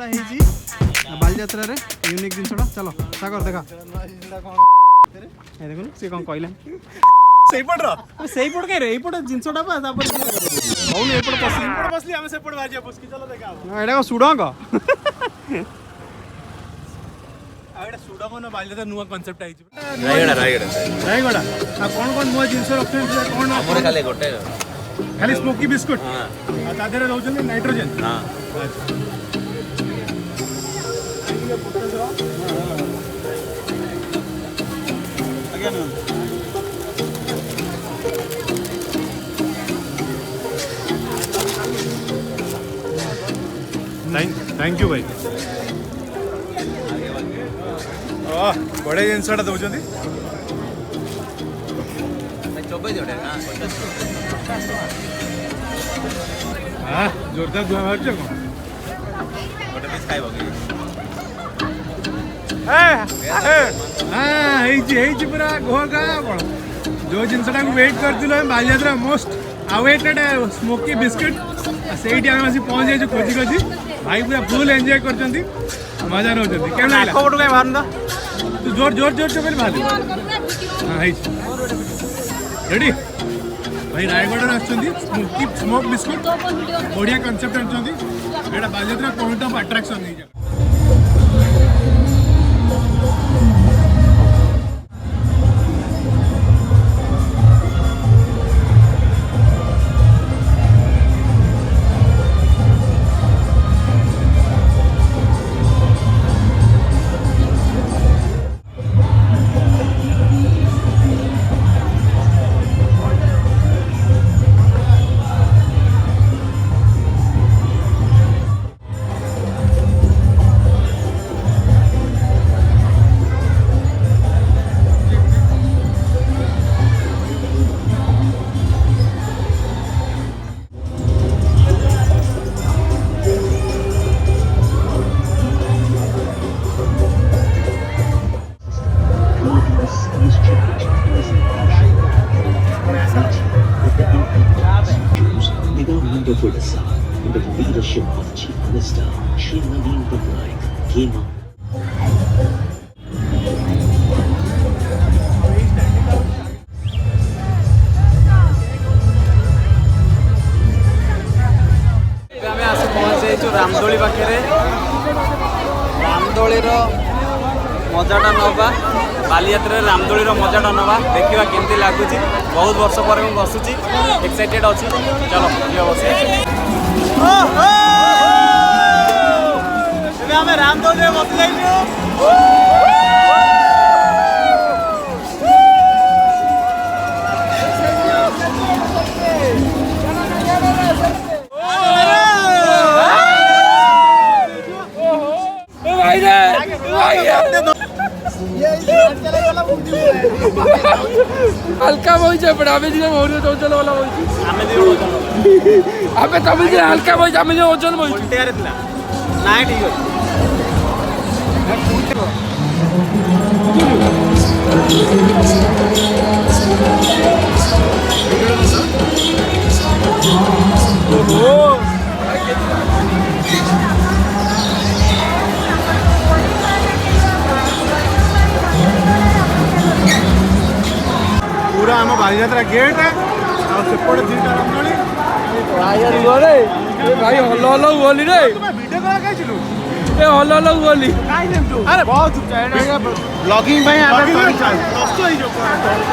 जिनसटा hazy Balijatra रे unique जिनसटा चलो सागर देखा ए देखुन से कोन कहला सेपट के रे एपट जिनसटा पा तापर होउन एपट पसली हम सेपट बाजिया पुस्की चलो देखा एटा को सुडंग आएटा सुडंग न बालीजात्रा नुवा कांसेप्ट आइछ रायगड़ा आ कोन नुवा जिनस रखते कोन हमर खाली गोटे खाली स्मोकी बिस्कुट हां ता देरे रहउछन नाइट्रोजन हां अगेन थैंक यू भाई बड़े जिनसटा दौरान हाँ जोरदार धुआ बाहर पूरा घोगा जो जिनसटा wait करथिलो Balijatra most awaited smoky biscuit से पहुंच जाए खोजी खोजी भाई पूरा फुल एंजॉय करछंती मजा नउछंती केना लागला फोटो काय बाहर तू जोर जोर जोर से पहले बाहर हां रेडी भाई रायगढ़ आछंती स्मोकी स्मोक बिस्कुट बढ़िया concept आछंती Etah Balijatra point of attraction नहीं जा under the leadership of Chief Minister Shri Naveen Patnaik came up. आमे आसे पहुंच जाइछु रामदोली पाखे रामदोलीर मजाटा नवा बालीजात्रा रामदोलीर मजाटा नवा देखा केमती लगुच बहुत वर्ष पर मुझे बसुची एक्साइटेड अच्छी चलो बस आम रामदोली बस जाइछु हल्का बोई पड़े आमे दिने मोर ओजन वाला बोई आमे दिने ओजन आमे तमे जे हल्का बोई आमे जे ओजन बोई उल्टेरे थिला ना ठीक पूरा आम बालीजात्रा गेट है सेपटे दुईटा रामदोली भाई हल हल बोली रे वीडियो कॉल कइছিলু ए हल हल बोली काई नेम तू अरे बहुत ब्लॉगिंग भाई आटा तोड़ी चाल नष्ट होई जो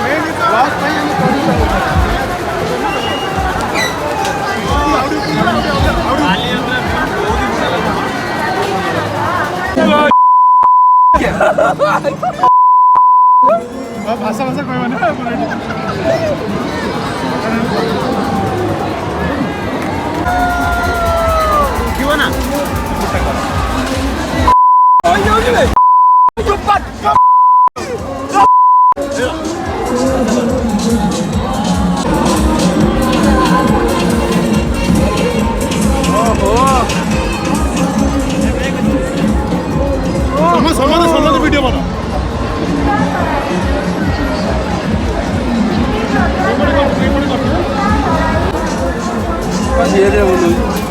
मेन ब्लॉग भाई हम भाषा भाषा कोई माने क्यों ना समझ वीडियो बना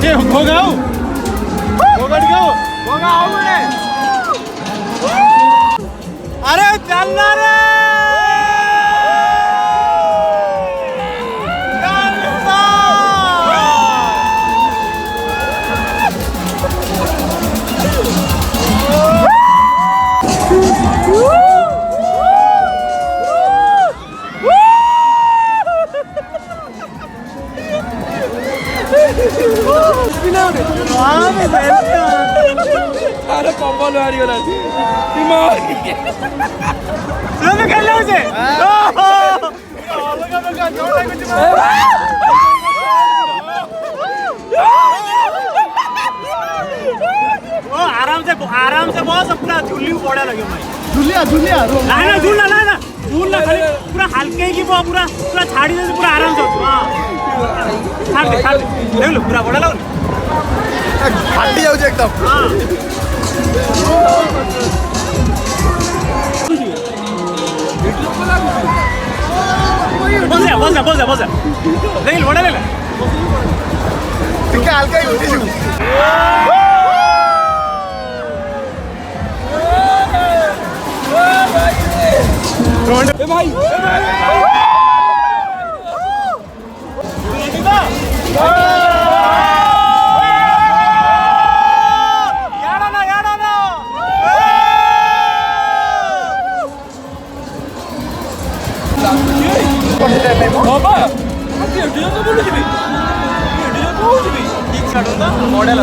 ये हो गया अरे चलना रे अरे कम्बल बाहरी गला आराम से बस अपना झूली पड़ा लगे भाई झुलिया ना झूल ना खाली पूरा हल्के ही पूरा पूरा छाड़ी दे पूरा आराम से हां छाड़ दे देख लो पूरा बड़ा लग फाटी जाऊ एकदम हां बस देख बड़ा ले ठीक है हल्का ही उठी छु भाई बाबा मॉडल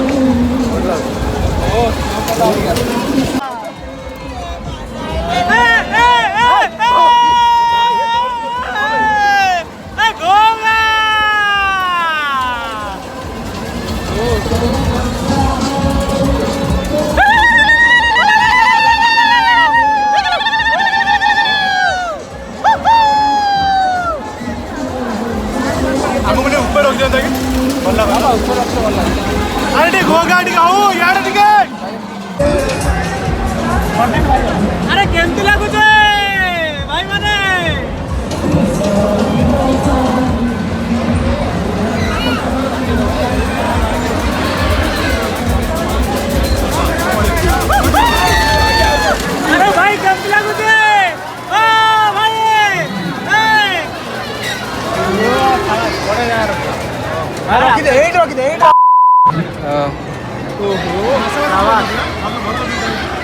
अरे ठीक होगा ठीक आओ यार ठीक है अरे केमती लागुचे भाई माने अरे भाई केमती लागुचे ओ भाई ए बड़े यार रखी दे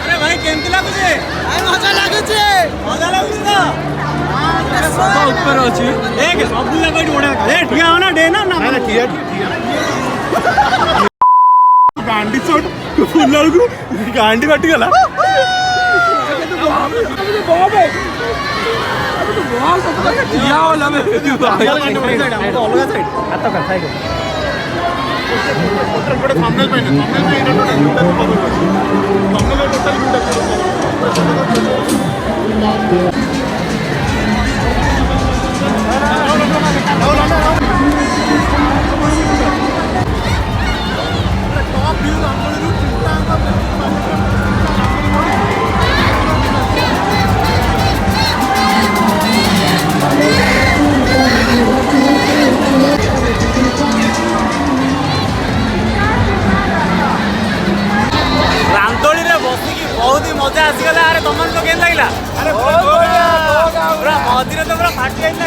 अरे भाई केमती लागुचे मजा लागुचे तो ऊपर अछि एक सब लगे ओडा ए ठिया हो ना डे ना ना ठिया गांडी छोड़ तू फुल लागू गांडी कटि गला बाबे अबे तो बहुत सब किया वाला में अलग साइड आता कर साइड मोटर सामने पे बहुत ही मजा आसीगला अरे तुमन को केन लागला अरे पूरा मझिरे तो पूरा फाटी जाइला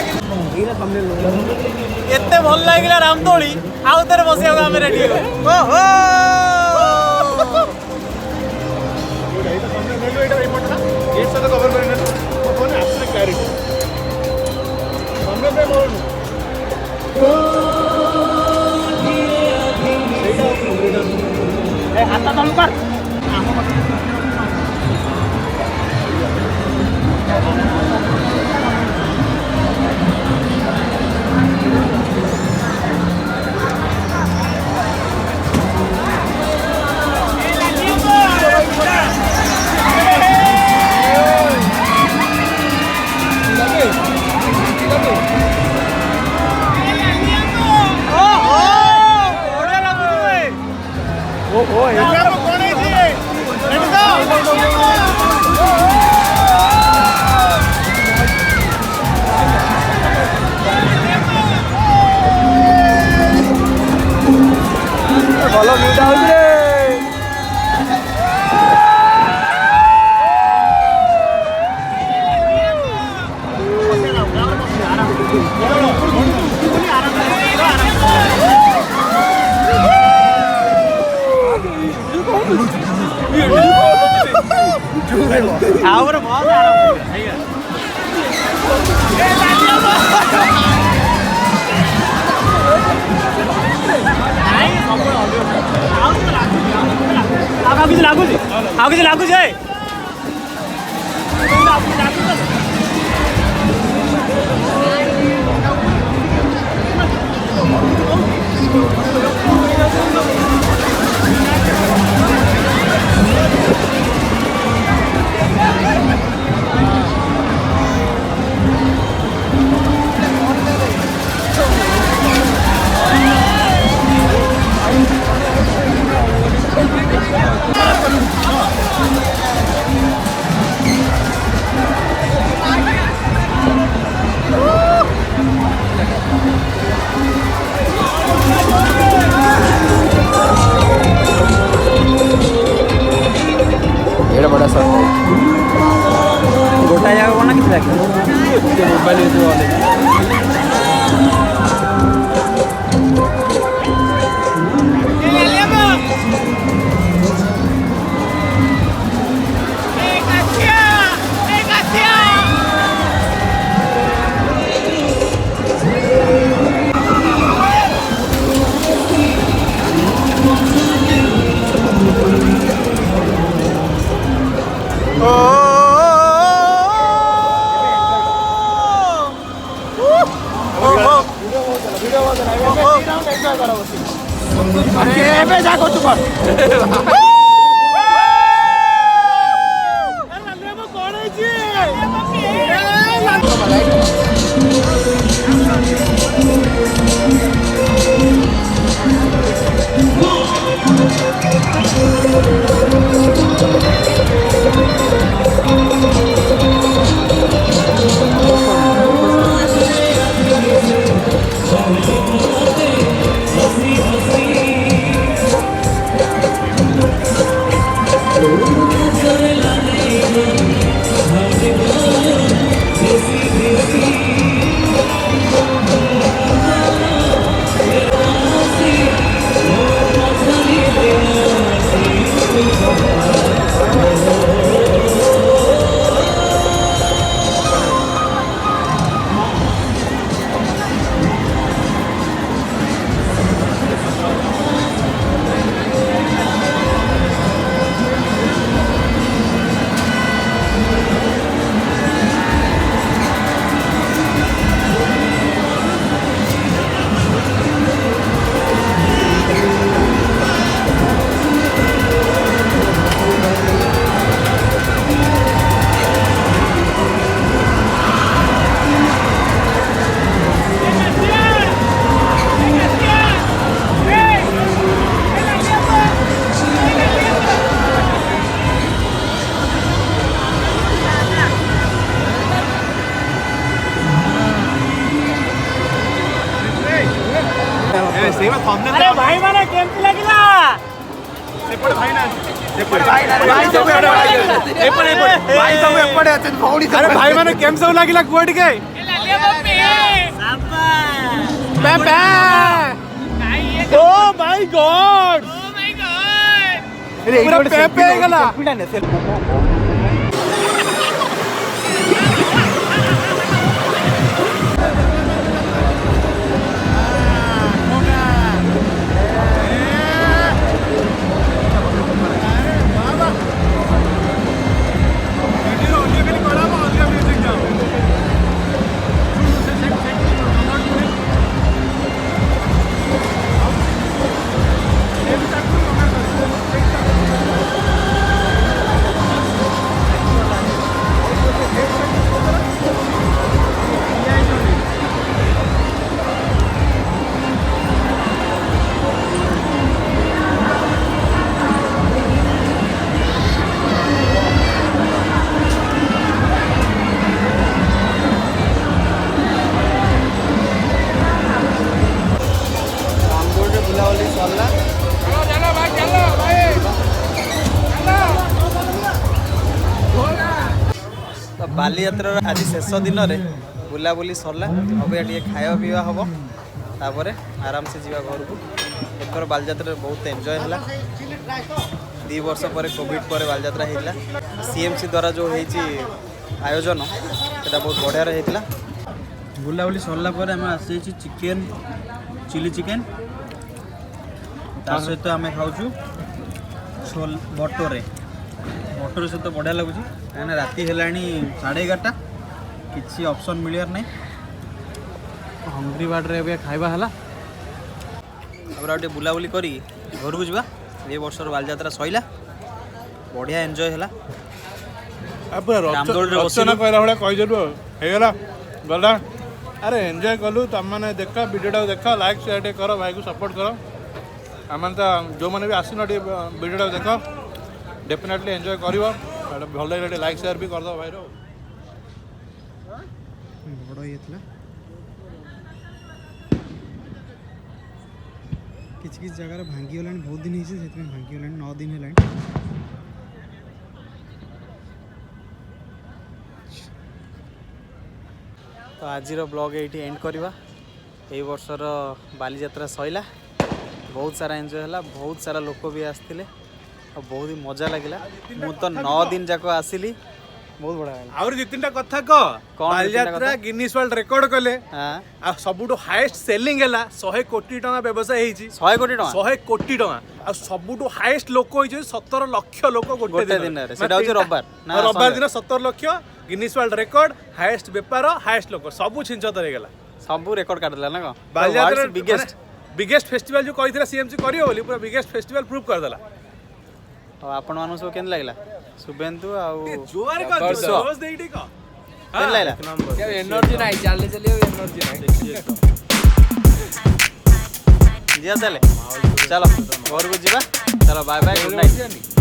एते भल लागला रामदोली आउ तेरे बसिया हम रेडी हो ओहो ये सब कवर करने फोन एब्सोल्यूट क्लैरिटी हमने पे मोड़ ए हाथ तल कर ଭଲ ଭିଡ ହଉଛି ରେ ଲାଗୁଛି एड़ा बड़ा सा गोटा जगह कोना किछ लागे मोबाइल ये तो वाले ଏବେ ଯା କରୁଛୁ କର अरे भाई माने केमती लागिला ସେପଟେ ଭାଇ ନାହାନ୍ତି ସେପଟେ ଭାଇ ସବୁ ଏପଟେ ଅଛନ୍ତି ଭଉଣୀ ଆରେ ଭାଇ ମାନେ କେମିତି ସବୁ ଲାଗିଲା କୁହ ଟିକେ ଓ ମାଇ ଗଡ୍ ପୁରା ପେପେ ହେଇଗଲା बालीयात्रार आज शेष दिन में बुलाबुली सरला अब ये खाया पीवा हम तापर आराम से जीवा घर को एथर बालीयात्रा बहुत एंजॉय है 2 वर्ष पर कोविड पर बालीयात्रा होता सीएमसी द्वारा जो होईची आयोजन सेटा बहुत बढ़िया रही बुलाबुली सरला पर आम आसी चिकेन चिली चिकेन ता सहित आम खाऊँ बटरे बटर सहित बढ़िया लगुच कहीं राति है 11:30 किसी ऑप्शन मिलियार नहीं हंग्री बार्डे ए खाଇବା है बुलाबुली करी घर को जा ये वर्षर बालीजात्रा सैला बढ़िया एंजॉय है रचना कहला भाया कहीदेलु होगा गला अरे एंजॉय कलु तुम मैंने देख वीडियो देख लाइक शेयर कर भाई को सपोर्ट कर आम तो जो मैंने भी आसन वीडियो देख डेफिनेटली एंजॉय कर भल लगे लाइक शेयर भी करद भाई बड़ ये किसी जगह भांगी गला बहुत दिन से भांगी गला 9 दिन है तो आज ब्लॉग ये एंड करवा ये वर्षर बालीजात्रा सैला बहुत सारा एंजॉय है बहुत सारा लोक भी आसते और बहुत ही मजा लगे मु तो 9 दिन जाक आसिली बहुत बढ़िया आउर 2-3टा कथा कह बालीजात्रा गिनीज वर्ल्ड रिकॉर्ड कले आ सबुठो हाईएस्ट सेलिंग हैला 100 कोटी टका व्यवसाय हेची 100 कोटी टका 100 कोटी टका आ सबुठो हाईएस्ट लोक होई 17 लाख लोक गोटे दिन रे सेटा होची रविवार दिन 17 lakh Guinness world record highest व्यापार हाईएस्ट लोक सब छिंचतर हे गेला सब रिकॉर्ड काटला ना बालीजात्रा बिगेस्ट फेस्टिवल जो कहितरा सीएमसी करियो बोली पूरा बिगेस्ट फेस्टिवल प्रूव कर देला और आपण मानु सब केन लागला शुभेंदु आ जोर का जोश देइटी का केन लागला यार एनर्जी नाही चालले चलिए एनर्जी नाही जिया चले चलो घर को जीवा चलो बाय बाय गुड नाइट